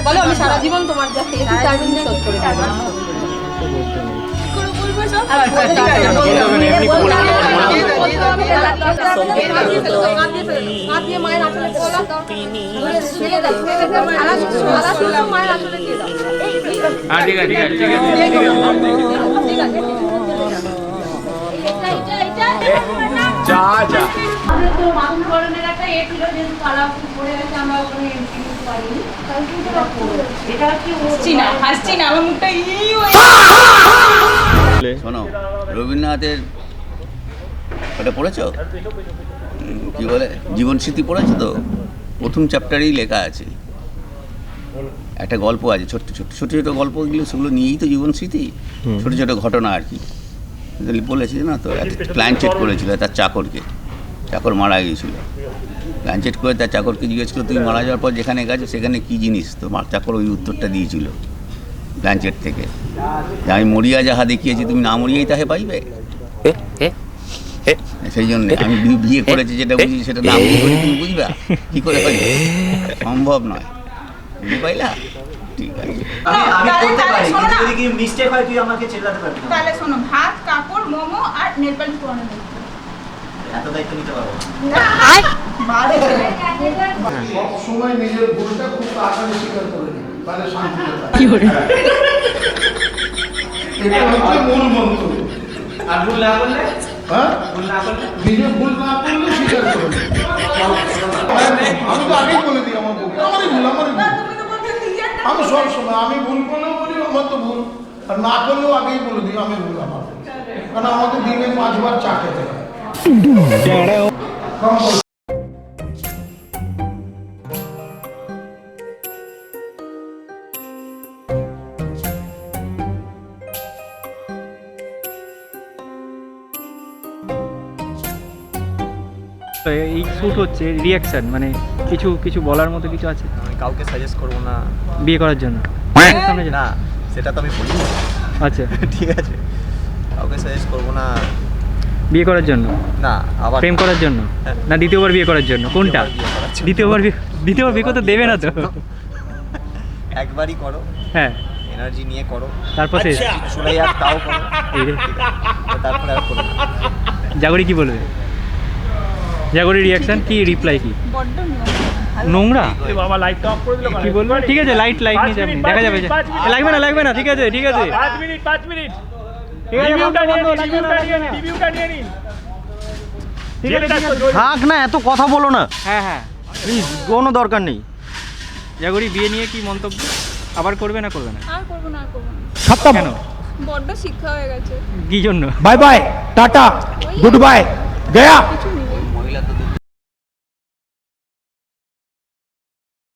বলো আমি সারা জীবন তোমার কাছে শোধ করে দেবো। মায়ের আসলে শোনো, রবীন্দ্রনাথের ওটা পড়েছো? কি বলে, জীবন স্মৃতি পড়েছো তো? প্রথম চ্যাপ্টারেই লেখা আছে একটা গল্প আছে, ছোট্ট ছোট্ট ছোটো ছোটো গল্পগুলো, সেগুলো নিয়েই তো জীবন স্মৃতি, ছোটো ছোটো ঘটনা আর কি। বলেছে না তো, প্ল্যানচেট করেছিল তার চাকর মারা গিয়েছিল। প্ল্যানচেট করে তার চাকরকে জিজ্ঞেস করলো, তুমি মারা যাওয়ার পর যেখানে গেছো সেখানে কী জিনিস? তো চাকর ওই উত্তরটা দিয়েছিল প্ল্যানচেট থেকে, আমি মরিয়া যাহা দেখিয়েছি তুমি না মরিয়াই তাহে পাইবে। সেই জন্য আমি বিয়ে করেছি যেটা বুঝি সেটা না বিয়ে করে তুমি বুঝবা কী করে পাইবে? সম্ভব নয়, বুঝতে পাইলা? ঠিক আছে, আমি করতে পারি, কিন্তু যদি কি মিস্টেক হয় তুই আমাকে চেল্লাতে পারবি না। তাহলে শোনো, ভাত, কাপড়, মোমো আর নেল পালিশ পরানো হবে। এত দায়িত্ব নিতে পারবো না। সব সময় নিজের ভুলটা খুব তাড়াতাড়ি স্বীকার করে নিবি, তাহলে শান্তিতে থাকবি। কি করে এটা হচ্ছে মূল মন্ত্র। আর ভুল না করলে? হ্যাঁ, ভুল না করলে? নিজের ভুল না করলে স্বীকার করে নিবি। আমি তো আগেই বলে দিই আমার ভুল, আমারই ভুল। আমি সব সময় আমি ভুল করলেও বলি আমার তো ভুল, আর না করলেও আগেই বলে দিই আমি ভুল আমার। কারণ আমাকে দিনে 5 বার চা খেতে হয়। এই শ্যুট হচ্ছে রিয়াকশন, মানে কিছু কিছু বলার মতো কিছু আছে? আমি কাউকে সাজেস্ট করবো না বিয়ে করার জন্য? সামনে না, সেটা তো আমি বলি। আচ্ছা, ঠিক আছে, কাউকে সাজেস্ট করবো না বিয়ে করার জন্য না, আবার প্রেম করার জন্য না দ্বিতীয়বার বিয়ে করার জন্য? কোনটা? দ্বিতীয়বার বিয়ে করতে দেবে না তো? একবারই করো, হ্যাঁ, এনার্জি নিয়ে করো, তারপর শেষ। শুনে আর তাও করো, এই রে, তারপরে আর করো না। জাগরি কি বলবে? জাগরির রিয়াকশন কি, রিপ্লাই কি? বড্ড নোংরা বাবা লাইটটা অফ করে দিল। কি বলবো? ঠিক আছে, লাইট নিয়ে যাবেন, দেখা যাবে। লাগবে না, ঠিক আছে 5 মিনিট ঠিক আছে, রিভিউটা নিয়ে নিন। ঠিক আছে, থাক না, এত কথা বলো না হ্যাঁ প্লিজ, কোনো দরকার নেই। জাগরি বিয়ে নিয়ে কি মন্তব্য? আবার করবে না করবে না? আর করবো না। কেন? বড্ড শিক্ষা হয়ে গেছে। কি জন্য? Bye bye, tata, good bye, Gaya. কিছু